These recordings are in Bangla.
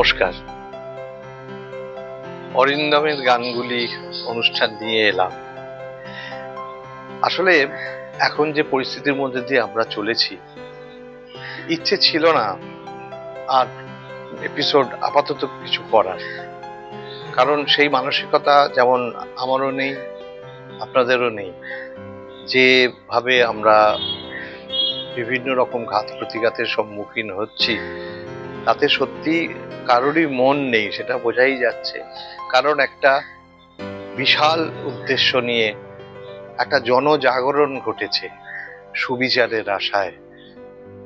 নমস্কার। অরিন্দমের গানগুলি অনুষ্ঠান নিয়ে এলাম। আসলে এখন যে পরিস্থিতির মধ্যে দিয়ে আমরা চলেছি, ইচ্ছে ছিল না আর এপিসোড আপাতত কিছু করার, কারণ সেই মানসিকতা যেমন আমারও নেই, আপনাদেরও নেই। যেভাবে আমরা বিভিন্ন রকম ঘাত প্রতিঘাতের সম্মুখীন হচ্ছি, তাতে সত্যি কারোরই মন নেই, সেটা বোঝাই যাচ্ছে। কারণ একটা বিশাল উদ্দেশ্য নিয়ে একটা জনজাগরণ ঘটেছে সুবিচারের আশায়।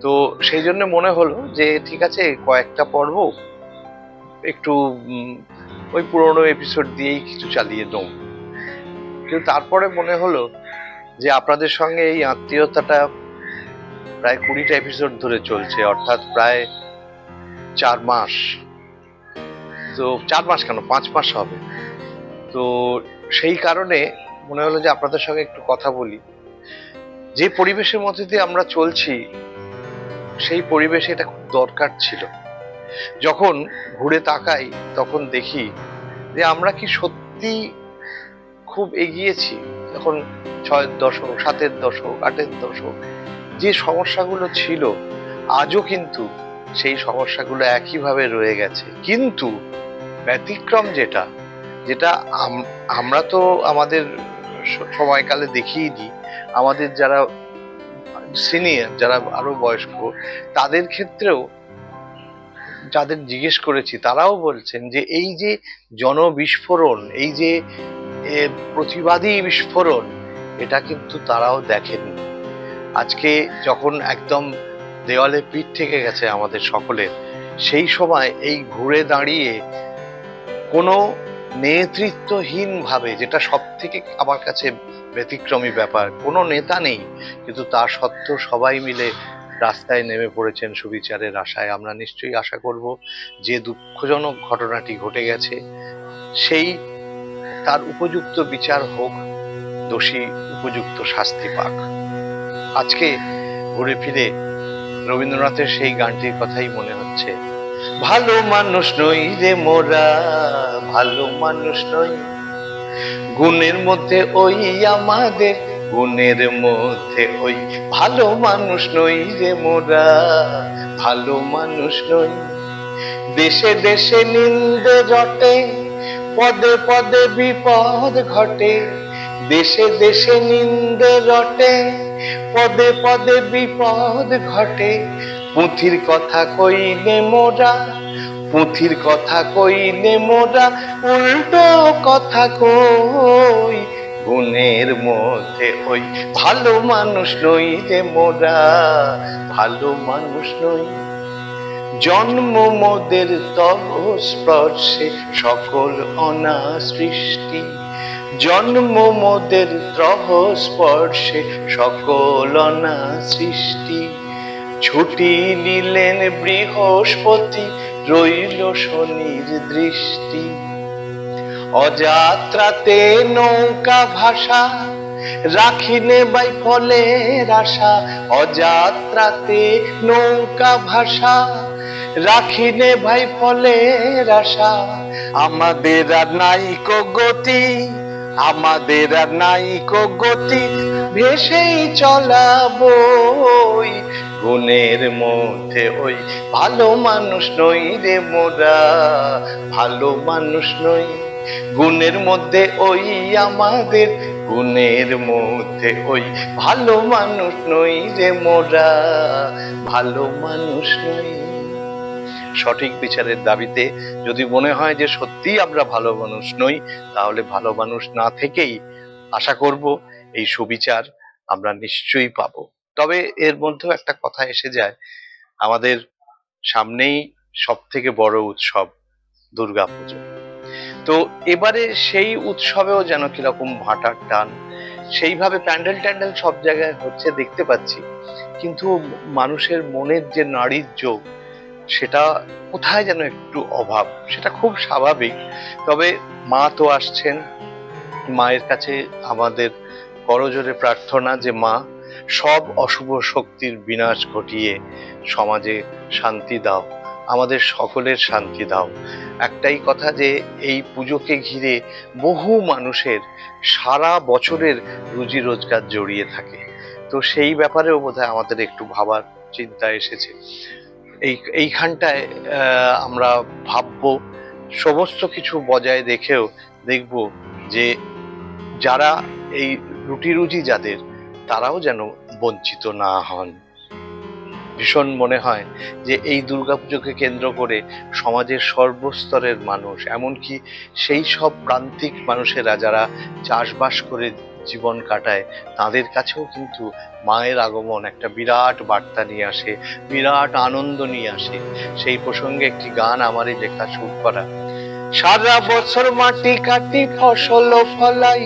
তো সেই জন্য মনে হলো যে ঠিক আছে, কয়েকটা পর্ব একটু ওই পুরোনো এপিসোড দিয়েই কিছু চালিয়ে দেব। কিন্তু তারপরে মনে হলো যে আপনাদের সঙ্গে এই আত্মীয়তাটা প্রায় 20টা এপিসোড ধরে চলছে, অর্থাৎ প্রায় 4 মাস। তো 4 মাস কেন, 5 মাস হবে। তো সেই কারণে মনে হলো যে আপনাদের সঙ্গে একটু কথা বলি। যে পরিবেশের মধ্যে দিয়ে আমরা চলছি, সেই পরিবেশে এটা খুব দরকার ছিল। যখন ঘুরে তাকাই তখন দেখি যে আমরা কি সত্যি খুব এগিয়েছি। যখন 6-এর দশক, 7-এর দশক, 8-এর দশক যে সমস্যাগুলো ছিল, আজও কিন্তু সেই সমস্যাগুলো একইভাবে রয়ে গেছে। কিন্তু ব্যতিক্রম যেটা যেটা আমরা তো আমাদের সময়কালে দেখিনি, আমাদের যারা সিনিয়র, যারা আরো বয়স্ক, তাদের ক্ষেত্রেও যাদের জিজ্ঞেস করেছি তারাও বলছেন যে এই যে জনবিস্ফোরণ, এই যে প্রতিবাদী বিস্ফোরণ, এটা কিন্তু তারাও দেখেনি। আজকে যখন একদম দেওয়ালে পিঠ থেকে গেছে আমাদের সকলের, সেই সময় এই ঘুরে দাঁড়িয়ে কোনো নেতৃত্বহীন ভাবে, যেটা সব থেকে আমার কাছে ব্যতিক্রমী ব্যাপার, কোনো নেতা নেই, কিন্তু তা সত্ত্বেও সবাই মিলে রাস্তায় নেমে পড়েছেন সুবিচারের আশায়। আমরা নিশ্চয়ই আশা করব যে দুঃখজনক ঘটনাটি ঘটে গেছে, সেই তার উপযুক্ত বিচার হোক, দোষী উপযুক্ত শাস্তি পাক। আজকে ঘুরে ফিরে রবীন্দ্রনাথের সেই গানটির কথাই মনে হচ্ছে। ভালো মানুষ নই রে মোরা, ভালো মানুষ নই, গুণের মধ্যে ওই আমাদের, গুণের মধ্যে ওই, ভালো মানুষ নই রে মোরা, ভালো মানুষ নই। দেশে দেশে নিন্দে রটে, পদে পদে বিপদ ঘটে, দেশে দেশে নিন্দে রটে, পদে পদে বিপদ ঘটে। পুঁথির কথা কইলে মোরা, পুঁথির কথা কইলে মোরা উল্টো কথা কই, গুণের মধ্যে ওই, ভালো মানুষ নই রে মোরা, ভালো মানুষ নই। জন্ম মোদের তব স্পর্শে সকল অনা সৃষ্টি, জন্ম মোদের ত্রহ স্পর্শে সকল অনা সৃষ্টি। ছুটি নিলেন বৃহস্পতি, রইল শনির দৃষ্টি। অযাত্রাতে নৌকা ভাষা, রাখিনে বাই ফলের আশা, অযাত্রাতে নৌকা ভাষা, রাখিনে ভাই ফলের আশা। আমাদের আর নাইকো গতি, আমাদের আর নাইকো গতি, ভেসেই চলাবো গুণের মধ্যে ওই, ভালো মানুষ নই রে মোরা, ভালো মানুষ নই। গুণের মধ্যে ওই আমাদের, গুণের মধ্যে ওই, ভালো মানুষ নই রে মোরা, ভালো মানুষ নই। সঠিক বিচারের দাবিতে যদি মনে হয় যে সত্যি আমরা ভালো মানুষ নই, তাহলে ভালো মানুষ না থেকেই আশা করব এই সুবিচার আমরা নিশ্চয়ই পাবো। তবে এর মধ্যেও একটা কথা এসে যায়, আমাদের সামনেই সব থেকে বড় উৎসব দুর্গাপুজো। তো এবারে সেই উৎসবেও যেন কিরকম ভাটার টান, সেইভাবে প্যান্ডেল ট্যান্ডেল সব জায়গায় হচ্ছে দেখতে পাচ্ছি, কিন্তু মানুষের মনের যে নাড়ির যোগ, সেটা কোথায় যেন একটু অভাব। সেটা খুব স্বাভাবিক। তবে মা তো আসছেন, মায়ের কাছে আমাদের করজোড়ে প্রার্থনা যে মা সব অশুভ শক্তির বিনাশ ঘটিয়ে সমাজে শান্তি দাও। আমাদের সকলের শান্তি দাও। একটাই কথা যে এই পুজোকে ঘিরে বহু মানুষের সারা বছরের রুজি রোজগার জড়িয়ে থাকে, তো সেই ব্যাপারেও বোধহয় আমাদের একটু ভাবার চিন্তা এসেছে। এইখানটায় আমরা ভাববো, সমস্ত কিছু বজায় রেখেও দেখব যে যারা এই রুটি রুজি যাদের, তারাও যেন বঞ্চিত না হন। ভীষণ মনে হয় যে এই দুর্গাপুজোকে কেন্দ্র করে সমাজের সর্বস্তরের মানুষ, এমনকি সেই সব প্রান্তিক মানুষেরা যারা চাষবাস করে জীবন কাটায়, তাদের কাছেও কিন্তু মায়ের আগমন একটা বিরাট বার্তা নিয়ে আসে, বিরাট আনন্দ নিয়ে আসে। সেই প্রসঙ্গে একটি গান আমারই লেখা, সুর করা। সারা বছর মাটি কাটি ফসল ফলাই,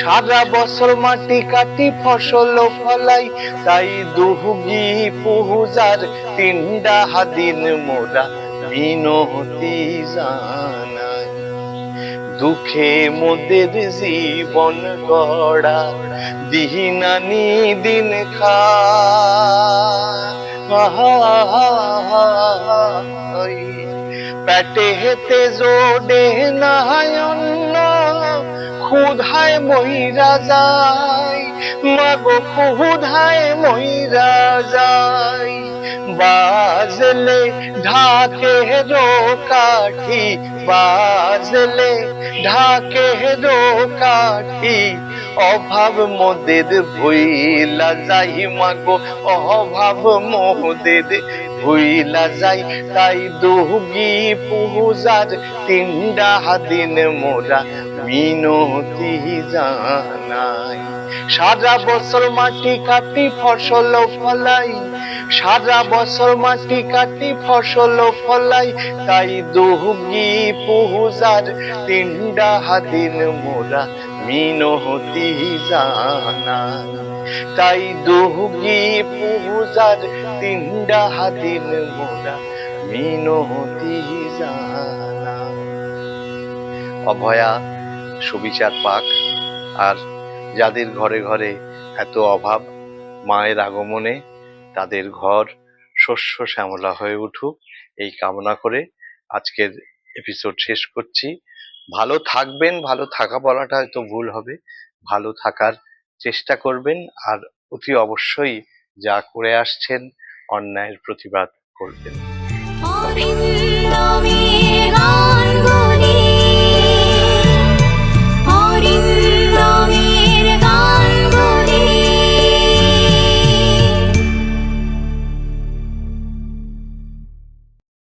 সারা বছর মাটি কাটি ফসল ফলাই, তাই দুহুগি পুজার তিনডা দিন মোরা মিনতি জানাই। দুঃখে মোদের জীবন গড়া, দিনানি দিন খাই, পেটে হেতে জোডে নাই অন্ন, ক্ষুধায় মইরা যায়, মাগো ক্ষুধায় মইরা যায়। বাজলে ঢাকে রো কাঠি, বাজলে ঢাকে রো কাঠি, অভাব মোদের ভুইলা যাই, মাগো অভাব মোদের ভুইলা যাই। তাই দুহুগি পুজার তিনডা দিন মোরা মিনতি জানাই। সারা বছর মাটি কাটি ফসল ফলাই, সারা বছর মাটি কাটি ফসল ফলাই, তাই দুহুগি পুজার তিনডা দিন মোরা মিনতি জানাই। তাই দুহুগি পুজার তিনডা দিন মোরা মিনতি জানাই। অভয়া, সুবিচার পাক। আর যাদের ঘরে ঘরে এত অভাব, মায়ের আগমনে তাদের ঘর শস্য শ্যামলা হয়ে উঠুক, এই কামনা করে আজকের এপিসোড শেষ করছি। ভালো থাকবেন, ভালো থাকা বলাটা হয়তো ভুল হবে, ভালো থাকার চেষ্টা করবেন, আর অতি অবশ্যই যা করে আসছেন অন্যায়ের প্রতিবাদ করবেন।